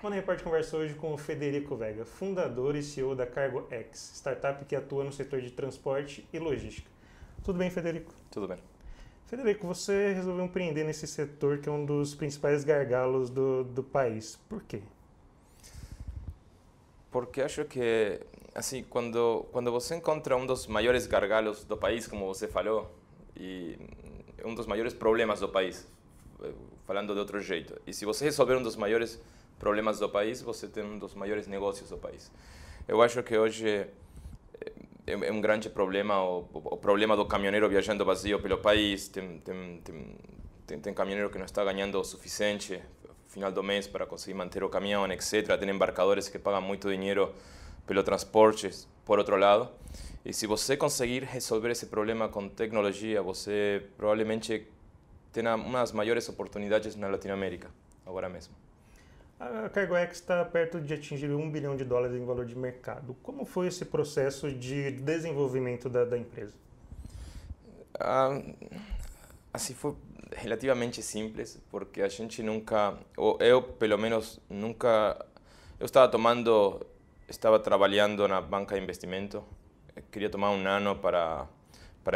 Mano Repórter conversa hoje com o Federico Vega, fundador e CEO da CargoX, startup que atua no setor de transporte e logística. Tudo bem, Federico? Tudo bem. Federico, você resolveu empreender nesse setor que é um dos principais gargalos do país. Por quê? Porque acho que, assim, quando você encontra um dos maiores gargalos do país, como você falou, e um dos maiores problemas do país, falando de outro jeito, e se você resolver um dos maiores problemas do país, você tem um dos maiores negócios do país. Eu acho que hoje é um grande problema o problema do caminhoneiro viajando vazio pelo país. Tem caminhoneiro que não está ganhando o suficiente no final do mês para conseguir manter o caminhão, etc. Tem embarcadores que pagam muito dinheiro pelo transporte, por outro lado. E se você conseguir resolver esse problema com tecnologia, você provavelmente tenha uma das maiores oportunidades na Latinoamérica, agora mesmo. A CargoX está perto de atingir US$ 1 bilhão em valor de mercado. Como foi esse processo de desenvolvimento da empresa? Assim, foi relativamente simples, porque a gente nunca, ou eu pelo menos nunca, eu estava trabalhando na banca de investimento, queria tomar um ano para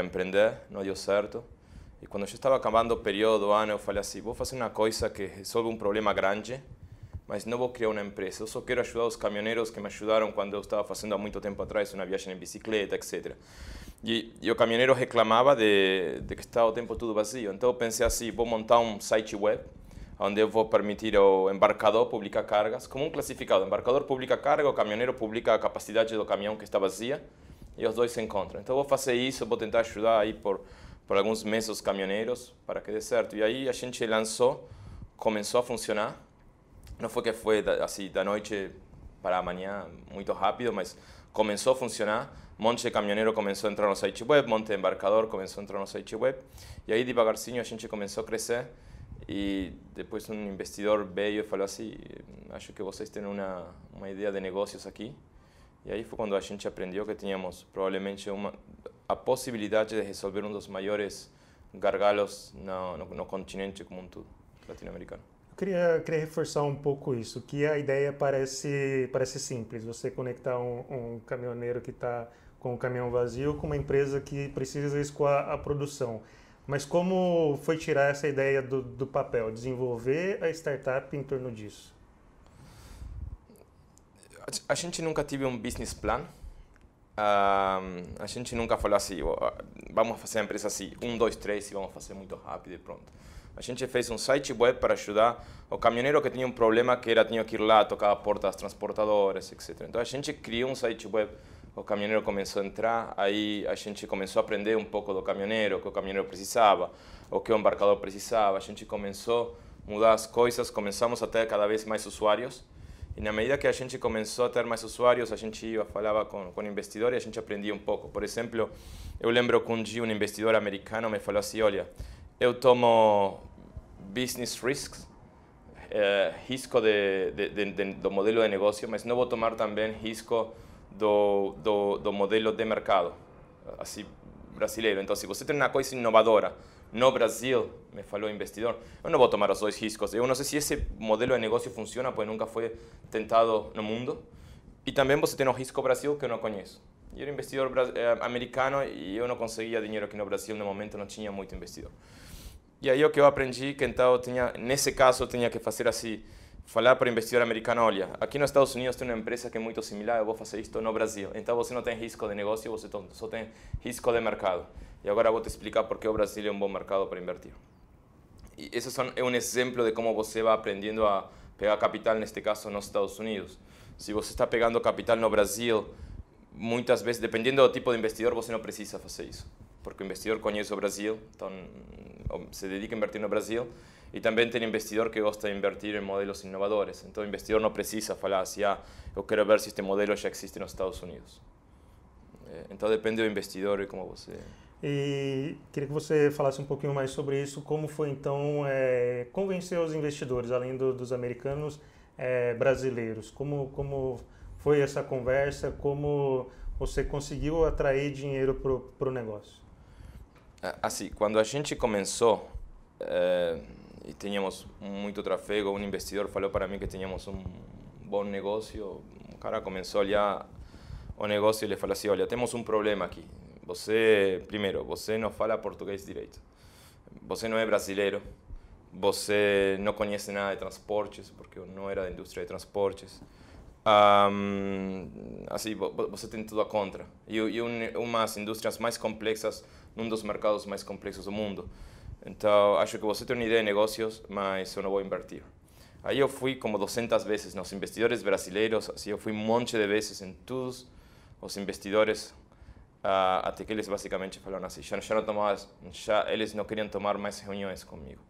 empreender, não deu certo. E quando eu estava acabando o período do ano, eu falei assim, vou fazer uma coisa que resolve um problema grande, mas não vou criar uma empresa. Eu só quero ajudar os caminhoneiros que me ajudaram quando eu estava fazendo há muito tempo atrás uma viagem em bicicleta, etc. E o caminhoneiro reclamava de que estava o tempo tudo vazio. Então eu pensei assim, vou montar um site web onde eu vou permitir ao embarcador publicar cargas, como um classificado. O embarcador publica carga, o caminhoneiro publica a capacidade do caminhão que está vazia e os dois se encontram. Então eu vou fazer isso, vou tentar ajudar aí por alguns meses os caminhoneiros para que dê certo. E aí a gente lançou, começou a funcionar. Não foi que foi assim da noite para amanhã muito rápido, mas começou a funcionar. Um monte de caminhoneiro começou a entrar no site web, um monte de embarcador começou a entrar no site web. E aí devagarzinho a gente começou a crescer. E depois um investidor veio e falou assim, acho que vocês têm uma ideia de negócios aqui. E aí foi quando a gente aprendeu que tínhamos provavelmente a possibilidade de resolver um dos maiores gargalos no continente como um todo, latino-americano. Eu queria reforçar um pouco isso, que a ideia parece simples, você conectar um caminhoneiro que está com um caminhão vazio com uma empresa que precisa escoar a produção. Mas como foi tirar essa ideia do papel, desenvolver a startup em torno disso? A gente nunca teve um business plan. A gente nunca falou assim, vamos fazer a empresa assim, 1, 2, 3 e vamos fazer muito rápido e pronto. A gente fez um site web para ajudar o caminhoneiro que tinha um problema que era tinha que ir lá tocar a porta das transportadoras, etc. Então a gente criou um site web, o caminhoneiro começou a entrar, aí a gente começou a aprender um pouco do caminhoneiro, o que o caminhoneiro precisava, o que o embarcador precisava. A gente começou a mudar as coisas, começamos a ter cada vez mais usuários. E na medida que a gente começou a ter mais usuários, a gente falava com investidor e a gente aprendia um pouco. Por exemplo, eu lembro que um dia um investidor americano me falou assim, olha, eu tomo business risks, risco do modelo de negócio, mas não vou tomar também risco do modelo de mercado, assim, brasileiro. Então, se você tem uma coisa inovadora no Brasil, me falou o investidor, eu não vou tomar os dois riscos. Eu não sei se esse modelo de negócio funciona, porque nunca foi tentado no mundo. E também você tem o risco Brasil, que eu não conheço. E era investidor americano e eu não conseguia dinheiro aqui no Brasil, no momento não tinha muito investidor. E aí o que eu aprendi, que então nesse caso eu tinha que fazer assim, falar para o investidor americano, olha, aqui nos Estados Unidos tem uma empresa que é muito similar, eu vou fazer isto no Brasil. Então você não tem risco de negócio, você só tem risco de mercado. E agora eu vou te explicar por que o Brasil é um bom mercado para invertir. E esse é um exemplo de como você vai aprendendo a pegar capital, neste caso nos Estados Unidos. Se você está pegando capital no Brasil, muitas vezes, dependendo do tipo de investidor, você não precisa fazer isso. Porque o investidor conhece o Brasil, então se dedica a invertir no Brasil. E também tem investidor que gosta de invertir em modelos inovadores. Então o investidor não precisa falar assim, eu quero ver se este modelo já existe nos Estados Unidos. Então depende do investidor e como você... E queria que você falasse um pouquinho mais sobre isso, como foi então convencer os investidores, além dos americanos, brasileiros. Como foi essa conversa, como você conseguiu atrair dinheiro para o negócio? Assim, quando a gente começou e tínhamos muito tráfego, um investidor falou para mim que tínhamos bom negócio, o cara começou a olhar o negócio e ele falou assim, olha, temos um problema aqui. Primeiro, você não fala português direito. Você não é brasileiro. Você não conhece nada de transportes, porque eu não era da indústria de transportes. Assim, você tem tudo a contra. E umas indústrias mais complexas, num dos mercados mais complexos do mundo. Então, acho que você tem uma ideia de negócios, mas eu não vou invertir. Aí eu fui como 200 vezes nos investidores brasileiros, assim, eu fui um monte de vezes em todos os investidores, até que eles basicamente falaram assim, eles não queriam tomar mais reuniões comigo.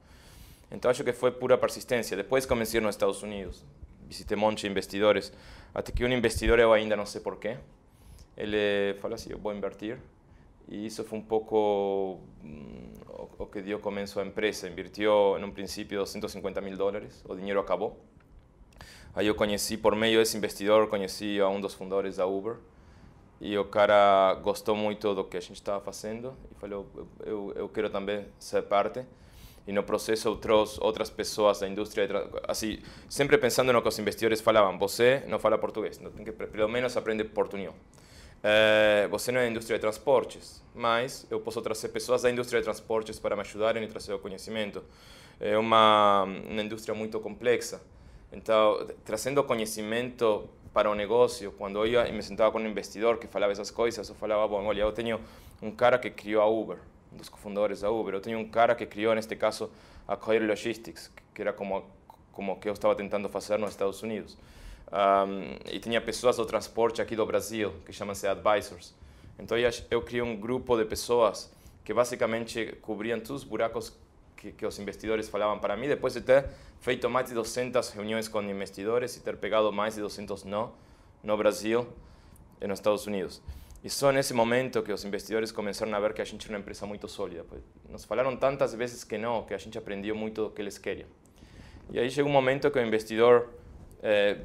Então, acho que foi pura persistência. Depois comecei nos Estados Unidos, visitei um monte de investidores, até que um investidor, eu ainda não sei porquê, ele falou assim, eu vou invertir. E isso foi um pouco o que deu começo à empresa. Invirtiu, em um princípio, $250.000, o dinheiro acabou. Aí eu conheci, por meio desse investidor, conheci a um dos fundadores da Uber. E o cara gostou muito do que a gente estava fazendo e falou, eu quero também ser parte. E no processo eu trouxe outras pessoas da indústria, assim, sempre pensando no que os investidores falavam. Você não fala português, não tem que pelo menos aprender portunhol. Você não é da indústria de transportes, mas eu posso trazer pessoas da indústria de transportes para me ajudarem e trazer o conhecimento. É uma indústria muito complexa. Então, trazendo conhecimento para o negócio, quando eu ia e me sentava com um investidor que falava essas coisas, eu falava, bom, olha, eu tenho um cara que criou a Uber, um dos cofundadores da Uber. Eu tenho um cara que criou, neste caso, a Coir Logistics, que era como que eu estava tentando fazer nos Estados Unidos. E tinha pessoas do transporte aqui do Brasil, que chamam-se advisors. Então eu criei um grupo de pessoas que basicamente cobriam todos os buracos que os investidores falavam para mim, depois de ter feito mais de 200 reuniões com investidores e ter pegado mais de 200 no Brasil e nos Estados Unidos. E só nesse momento que os investidores começaram a ver que a gente era uma empresa muito sólida. Nos falaram tantas vezes que não, que a gente aprendeu muito do que eles queriam. E aí chegou um momento que o investidor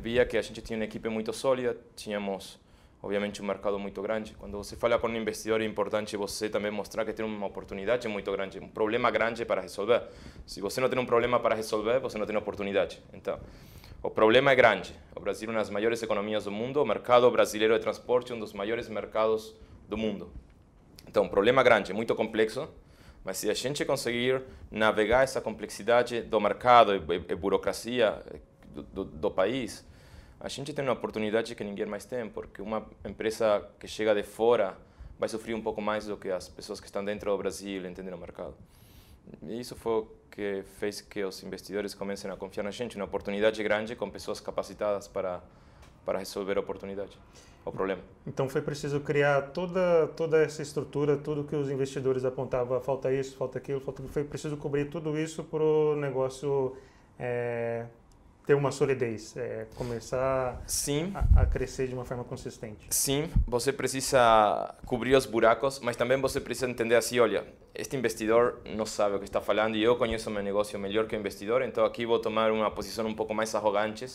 via que a gente tinha uma equipe muito sólida, tínhamos, obviamente, um mercado muito grande. Quando você fala com um investidor, é importante você também mostrar que tem uma oportunidade muito grande, um problema grande para resolver. Se você não tem um problema para resolver, você não tem oportunidade. Então, o problema é grande. O Brasil é uma das maiores economias do mundo, o mercado brasileiro de transporte é um dos maiores mercados do mundo. Então, um problema grande, muito complexo, mas se a gente conseguir navegar essa complexidade do mercado e burocracia do país, a gente tem uma oportunidade que ninguém mais tem, porque uma empresa que chega de fora vai sofrer um pouco mais do que as pessoas que estão dentro do Brasil entendem o mercado. E isso foi o que fez que os investidores comecem a confiar na gente, uma oportunidade grande com pessoas capacitadas para resolver a oportunidade, o problema. Então foi preciso criar toda essa estrutura, tudo que os investidores apontavam, falta isso, falta aquilo, foi preciso cobrir tudo isso para o negócio ter uma solidez, começar a crescer de uma forma consistente. Sim, você precisa cobrir os buracos, mas também você precisa entender assim, olha, este investidor não sabe o que está falando e eu conheço meu negócio melhor que o investidor, então aqui vou tomar uma posição um pouco mais arrogante,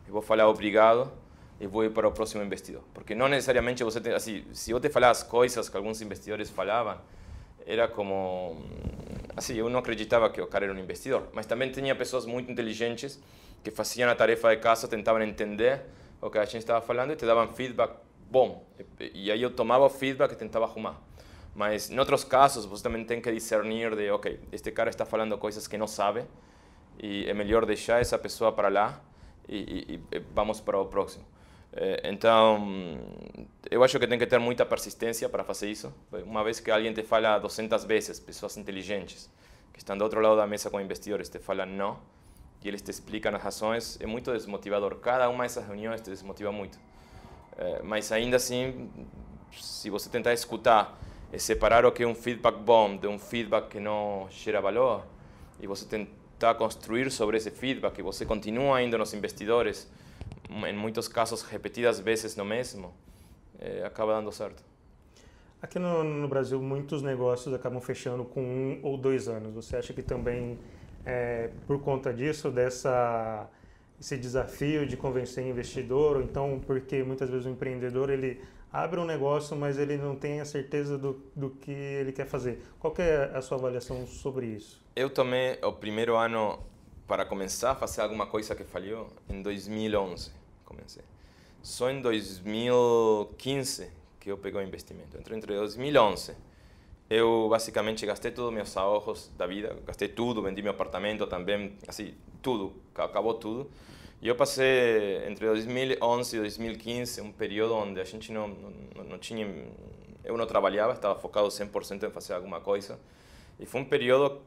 e vou falar obrigado e vou ir para o próximo investidor. Porque não necessariamente você tem, assim, se eu te falar as coisas que alguns investidores falavam, era como, assim, eu não acreditava que o cara era um investidor, mas também tinha pessoas muito inteligentes que faziam a tarefa de casa, tentavam entender o que a gente estava falando e te davam feedback bom. E aí eu tomava o feedback e tentava arrumar. Mas em outros casos você também tem que discernir de, ok, este cara está falando coisas que não sabe e é melhor deixar essa pessoa para lá e vamos para o próximo. Então, eu acho que tem que ter muita persistência para fazer isso. Uma vez que alguém te fala 200 vezes, pessoas inteligentes que estão do outro lado da mesa com investidores te falam não, e eles te explicam as razões, é muito desmotivador. Cada uma dessas reuniões te desmotiva muito. Mas ainda assim, se você tentar escutar e separar o que é um feedback bom de um feedback que não gera valor, e você tentar construir sobre esse feedback, e você continua indo nos investidores, em muitos casos repetidas vezes no mesmo, acaba dando certo. Aqui no Brasil, muitos negócios acabam fechando com 1 ou 2 anos. Você acha que também, por conta disso, esse desafio de convencer investidor, ou então porque muitas vezes o empreendedor ele abre um negócio, mas ele não tem a certeza do que ele quer fazer? Qual que é a sua avaliação sobre isso? Eu tomei o primeiro ano para começar a fazer alguma coisa que falhou em 2011, comecei. Só em 2015 que eu peguei o investimento. Entre 2011, eu basicamente gastei todos meus ahorros da vida, gastei tudo, vendi meu apartamento também, assim, tudo, acabou tudo. E eu passei entre 2011 e 2015 um período onde a gente não tinha, eu não trabalhava, estava focado 100% em fazer alguma coisa. E foi um período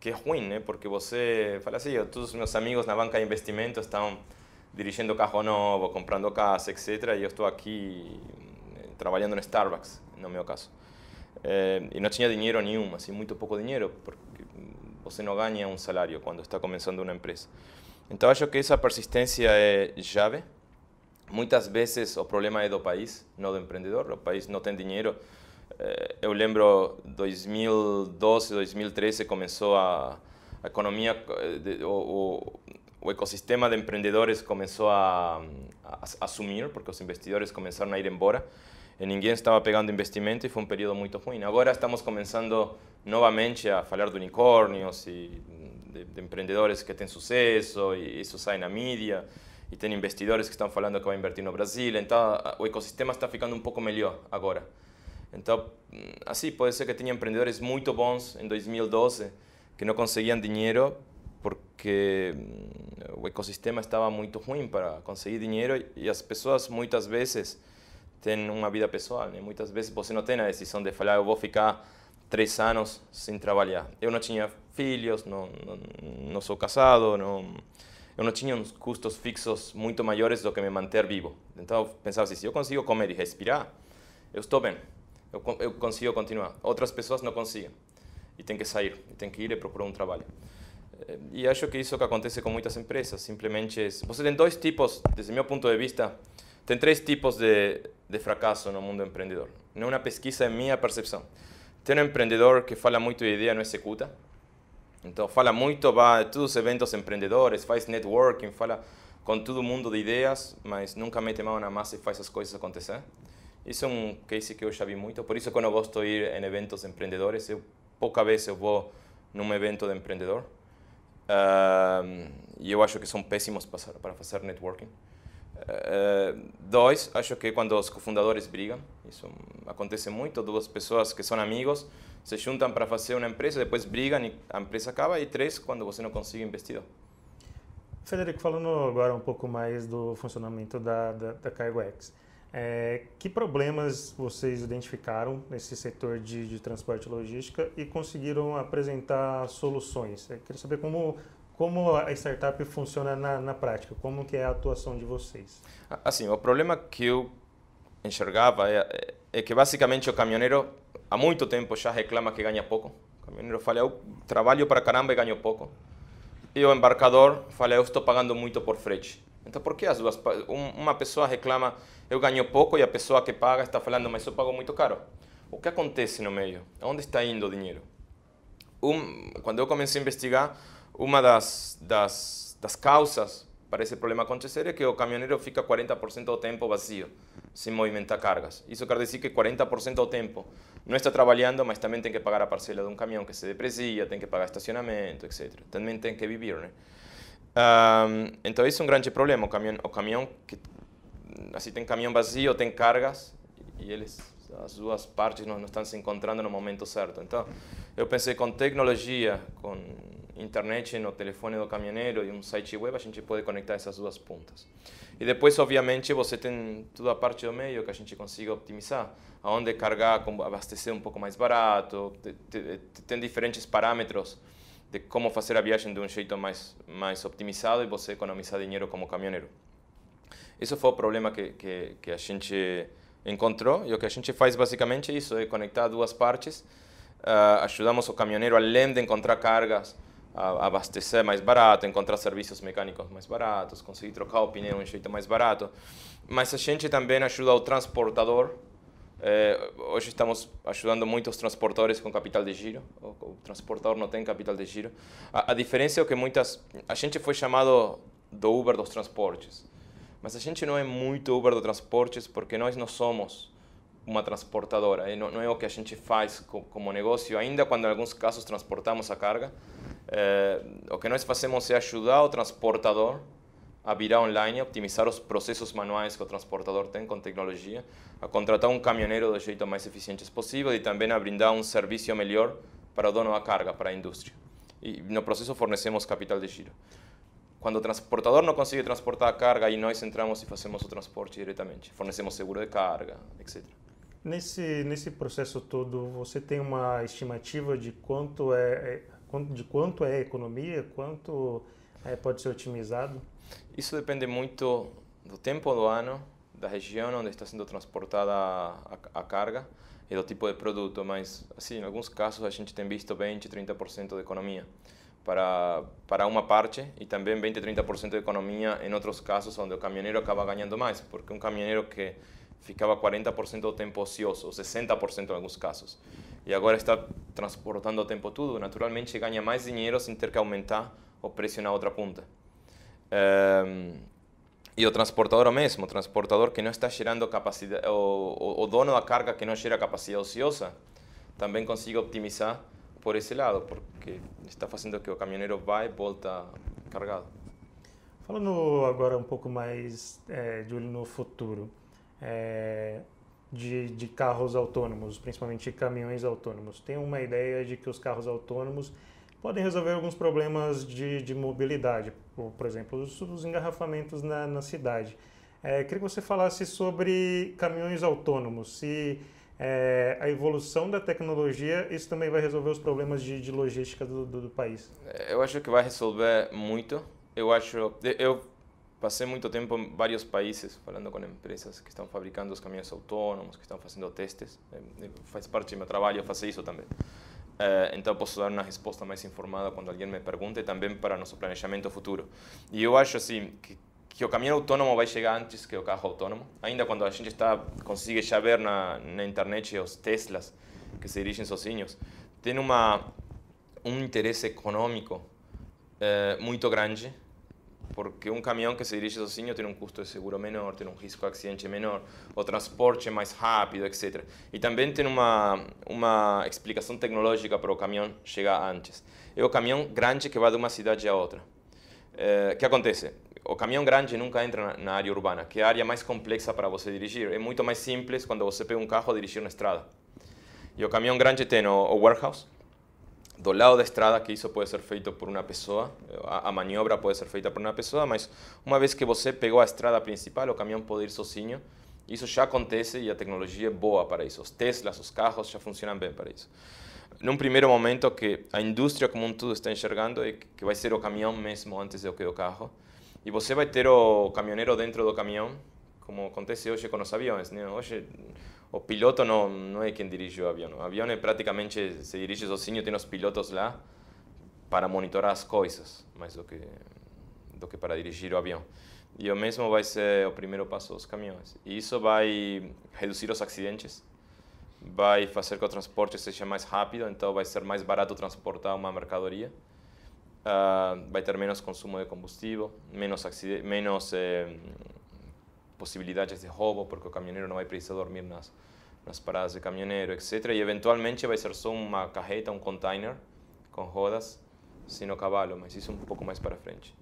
que é ruim, né? Porque você fala assim, todos os meus amigos na banca de investimento estão dirigindo carro novo, comprando casa, etc. E eu estou aqui trabalhando no Starbucks, no meu caso. E não tinha dinheiro nenhum, assim, muito pouco dinheiro, porque você não ganha um salário quando está começando uma empresa. Então acho que essa persistência é chave. Muitas vezes o problema é do país, não do empreendedor. O país não tem dinheiro. Eu lembro 2012, 2013 começou a economia, o ecossistema de empreendedores começou a sumir, porque os investidores começaram a ir embora e ninguém estava pegando investimento e foi um período muito ruim. Agora estamos começando novamente a falar de unicórnios e de empreendedores que têm sucesso e isso sai na mídia e tem investidores que estão falando que vão invertir no Brasil. Então o ecossistema está ficando um pouco melhor agora. Então, assim, pode ser que tenha empreendedores muito bons em 2012 que não conseguiam dinheiro porque o ecossistema estava muito ruim para conseguir dinheiro e as pessoas muitas vezes têm uma vida pessoal, né? Muitas vezes você não tem a decisão de falar, eu vou ficar 3 anos sem trabalhar. Eu não tinha filhos, não sou casado, eu não tinha uns custos fixos muito maiores do que me manter vivo. Então, eu pensava assim, se eu consigo comer e respirar, eu estou bem. Eu consigo continuar. Outras pessoas não conseguem. E tem que sair, tem que ir e procurar um trabalho. E acho que isso que acontece com muitas empresas. Simplesmente, você tem 2 tipos, desde meu ponto de vista, tem 3 tipos de fracasso no mundo empreendedor. Não é uma pesquisa, é minha percepção. Tem um empreendedor que fala muito de ideia, não executa. Então, fala muito, vai a todos os eventos empreendedores, faz networking, fala com todo mundo de ideias, mas nunca mete mão na massa e faz as coisas acontecer. Isso é um case que eu já vi muito, por isso que eu não gosto de ir em eventos empreendedores. Pouca vez eu vou num evento de empreendedor. E eu acho que são péssimos para fazer networking. 2, acho que quando os cofundadores brigam, isso acontece muito, 2 pessoas que são amigos se juntam para fazer uma empresa, depois brigam e a empresa acaba. E 3, quando você não consegue investidor. Frederico, falando agora um pouco mais do funcionamento da CargoX. Que problemas vocês identificaram nesse setor de transporte e logística e conseguiram apresentar soluções? Eu queria saber como a startup funciona na prática, como que é a atuação de vocês? Assim, o problema que eu enxergava é que basicamente o caminhoneiro há muito tempo já reclama que ganha pouco. O caminhoneiro fala, eu trabalho para caramba e ganho pouco. E o embarcador fala, eu estou pagando muito por frete. Então, por que as duas? Uma pessoa reclama, eu ganho pouco, e a pessoa que paga está falando, mas eu pago muito caro. O que acontece no meio? Onde está indo o dinheiro? Quando eu comecei a investigar, uma das causas para esse problema acontecer é que o caminhoneiro fica 40% do tempo vazio, sem movimentar cargas. Isso quer dizer que 40% do tempo não está trabalhando, mas também tem que pagar a parcela de um caminhão que se deprecia, tem que pagar estacionamento, etc. Também tem que viver, né? Então isso é um grande problema. O caminhão que assim tem caminhão vazio, tem cargas e as duas partes não estão se encontrando no momento certo. Então eu pensei, com tecnologia, com internet no telefone do caminhoneiro e um site web, a gente pode conectar essas duas pontas. E depois, obviamente, você tem toda a parte do meio que a gente consiga optimizar, aonde carregar, como abastecer um pouco mais barato, tem diferentes parâmetros de como fazer a viagem de um jeito mais optimizado e você economizar dinheiro como caminhoneiro. Isso foi o problema que a gente encontrou, e o que a gente faz basicamente é isso, é conectar duas partes. Ajudamos o caminhoneiro, além de encontrar cargas, a abastecer mais barato, encontrar serviços mecânicos mais baratos, conseguir trocar o pneu de um jeito mais barato. Mas a gente também ajuda o transportador. Hoje estamos ajudando muitos transportadores com capital de giro. O transportador não tem capital de giro. A diferença é que a gente foi chamado do Uber dos transportes. Mas a gente não é muito Uber dos transportes porque nós não somos uma transportadora. Não é o que a gente faz como negócio, ainda quando em alguns casos transportamos a carga. O que nós fazemos é ajudar o transportador a virar online, a optimizar os processos manuais que o transportador tem com tecnologia, a contratar um caminhoneiro do jeito mais eficiente possível e também a brindar um serviço melhor para o dono da carga, para a indústria. E no processo fornecemos capital de giro. Quando o transportador não consegue transportar a carga, aí nós entramos e fazemos o transporte diretamente. Fornecemos seguro de carga, etc. Nesse processo todo, você tem uma estimativa de quanto é a economia, quanto pode ser otimizado? Isso depende muito do tempo do ano, da região onde está sendo transportada a carga e do tipo de produto, mas assim, em alguns casos a gente tem visto 20, 30% de economia para uma parte e também 20, 30% de economia em outros casos onde o caminhoneiro acaba ganhando mais, porque um caminhoneiro que ficava 40% do tempo ocioso, ou 60% em alguns casos, e agora está transportando o tempo todo, naturalmente ganha mais dinheiro sem ter que aumentar o preço na outra ponta. E o transportador mesmo, o transportador que não está gerando capacidade, o dono da carga que não gera capacidade ociosa, também consegue optimizar por esse lado, porque está fazendo que o caminhoneiro vá e volta cargado. Falando agora um pouco mais de olho no futuro, de carros autônomos, principalmente caminhões autônomos. Tem uma ideia de que os carros autônomos podem resolver alguns problemas de mobilidade, por exemplo, os engarrafamentos na cidade. Queria que você falasse sobre caminhões autônomos, se a evolução da tecnologia, isso também vai resolver os problemas de logística do país. Eu acho que vai resolver muito. Eu passei muito tempo em vários países falando com empresas que estão fabricando os caminhões autônomos, que estão fazendo testes. Faz parte do meu trabalho fazer isso também. Então posso dar uma resposta mais informada quando alguém me pergunta e também para nosso planejamento futuro. E eu acho assim que o caminhão autônomo vai chegar antes que o carro autônomo. Ainda quando a gente consegue já ver na internet os Teslas que se dirigem sozinhos, tem um interesse econômico muito grande, porque um caminhão que se dirige sozinho tem um custo de seguro menor, tem um risco de acidente menor, o transporte é mais rápido, etc. E também tem uma explicação tecnológica para o caminhão chegar antes. É o caminhão grande que vai de uma cidade a outra. O que acontece? O caminhão grande nunca entra na área urbana, que é a área mais complexa para você dirigir. É muito mais simples quando você pega um carro dirigir na estrada. E o caminhão grande tem o warehouse, do lado da estrada, que isso pode ser feito por uma pessoa, a maniobra pode ser feita por uma pessoa, mas uma vez que você pegou a estrada principal, o caminhão pode ir sozinho. Isso já acontece e a tecnologia é boa para isso. Os Teslas, os carros já funcionam bem para isso. Num primeiro momento, que a indústria como um todo está enxergando é que vai ser o caminhão mesmo antes do que o carro. E você vai ter o caminhoneiro dentro do caminhão, como acontece hoje com os aviões, né? Hoje o piloto não é quem dirige o avião. O avião praticamente se dirige sozinho, tem os pilotos lá para monitorar as coisas, mais do que para dirigir o avião. E o mesmo vai ser o primeiro passo dos caminhões. E isso vai reduzir os acidentes, vai fazer que o transporte seja mais rápido, então vai ser mais barato transportar uma mercadoria. Vai ter menos consumo de combustível, menos possibilidades de roubo, porque o caminhoneiro não vai precisar dormir nas paradas de caminhoneiro, etc. E eventualmente vai ser só uma carreta, um container com rodas, sem o cavalo, mas isso um pouco mais para frente.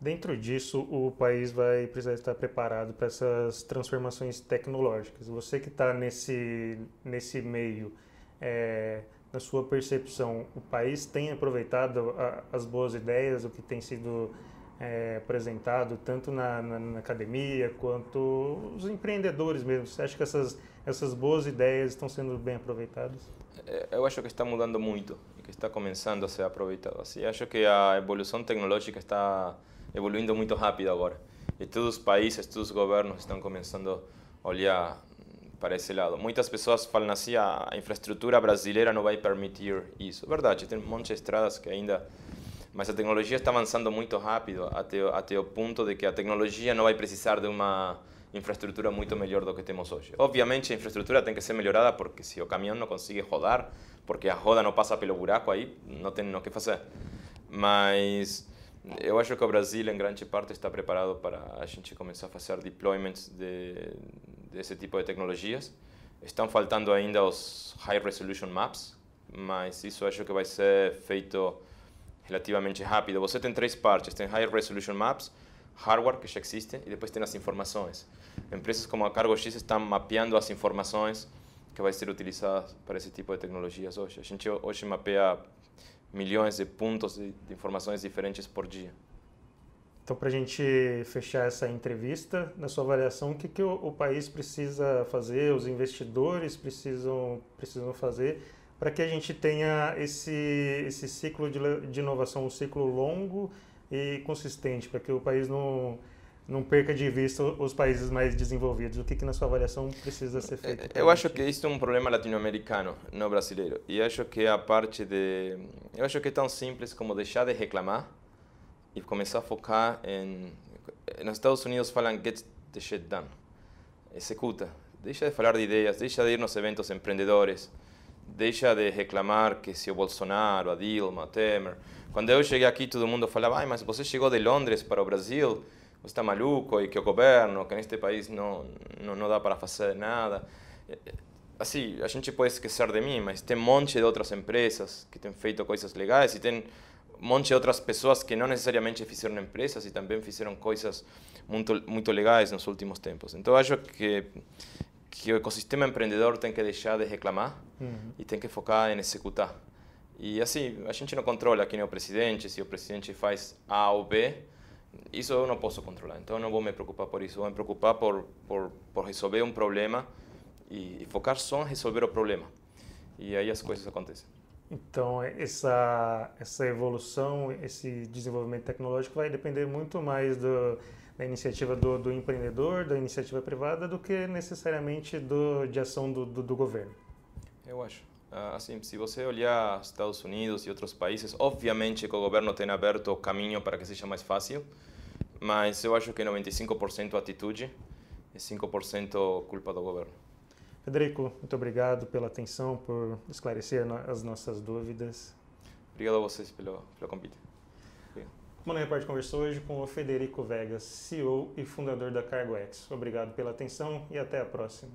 Dentro disso, o país vai precisar estar preparado para essas transformações tecnológicas. Você que está nesse meio, na sua percepção, o país tem aproveitado as boas ideias, o que tem sido apresentado tanto na academia quanto os empreendedores mesmo? Você acha que essas boas ideias estão sendo bem aproveitadas? Eu acho que está mudando muito e que está começando a ser aproveitado. Assim, acho que a evolução tecnológica está evoluindo muito rápido agora. E todos os países, todos os governos estão começando a olhar para esse lado. Muitas pessoas falam assim, a infraestrutura brasileira não vai permitir isso. É verdade, tem um monte de estradas que ainda... Mas a tecnologia está avançando muito rápido, até o ponto de que a tecnologia não vai precisar de uma infraestrutura muito melhor do que temos hoje. Obviamente a infraestrutura tem que ser melhorada, porque se o caminhão não consegue rodar, porque a roda não passa pelo buraco aí, não tem o que fazer. Mas eu acho que o Brasil, em grande parte, está preparado para a gente começar a fazer deployments desse tipo de tecnologias. Estão faltando ainda os High Resolution Maps, mas isso acho que vai ser feito relativamente rápido. Você tem três partes, tem High Resolution Maps, hardware que já existe e depois tem as informações. Empresas como a Cargo X estão mapeando as informações que vai ser utilizadas para esse tipo de tecnologias hoje. A gente hoje mapeia milhões de pontos de informações diferentes por dia. Então, para a gente fechar essa entrevista, na sua avaliação, o que o país precisa fazer, os investidores precisam fazer para que a gente tenha esse ciclo de inovação, um ciclo longo e consistente, para que o país não perca de vista os países mais desenvolvidos? O que na sua avaliação precisa ser feito? Eu acho que isso é um problema latino-americano, não brasileiro. E acho que eu acho que é tão simples como deixar de reclamar e começar a focar em... Nos Estados Unidos falam get the shit done. Executa. Deixa de falar de ideias, deixa de ir nos eventos empreendedores, deixa de reclamar que se o Bolsonaro, a Dilma, a Temer... Quando eu cheguei aqui, todo mundo falava, mas você chegou de Londres para o Brasil, você está maluco, e que o governo, que neste país não dá para fazer nada. Assim, a gente pode esquecer de mim, mas tem um monte de outras empresas que têm feito coisas legais e tem um monte de outras pessoas que não necessariamente fizeram empresas e também fizeram coisas muito legais nos últimos tempos. Então, acho que o ecossistema empreendedor tem que deixar de reclamar e tem que focar em executar. E assim, a gente não controla quem é o presidente, se o presidente faz A ou B, isso eu não posso controlar. Então, eu não vou me preocupar por isso, vou me preocupar por resolver um problema e focar só em resolver o problema. E aí as coisas acontecem. Então, essa evolução, esse desenvolvimento tecnológico vai depender muito mais da iniciativa do empreendedor, da iniciativa privada, do que necessariamente de ação do governo. Eu acho. Assim, se você olhar Estados Unidos e outros países, obviamente que o governo tem aberto o caminho para que seja mais fácil, mas eu acho que 95% atitude e 5% culpa do governo. Federico, muito obrigado pela atenção, por esclarecer as nossas dúvidas. Obrigado a vocês pelo convite. O Mano Repórter conversou hoje com o Federico Vegas, CEO e fundador da Cargo X. Obrigado pela atenção e até a próxima.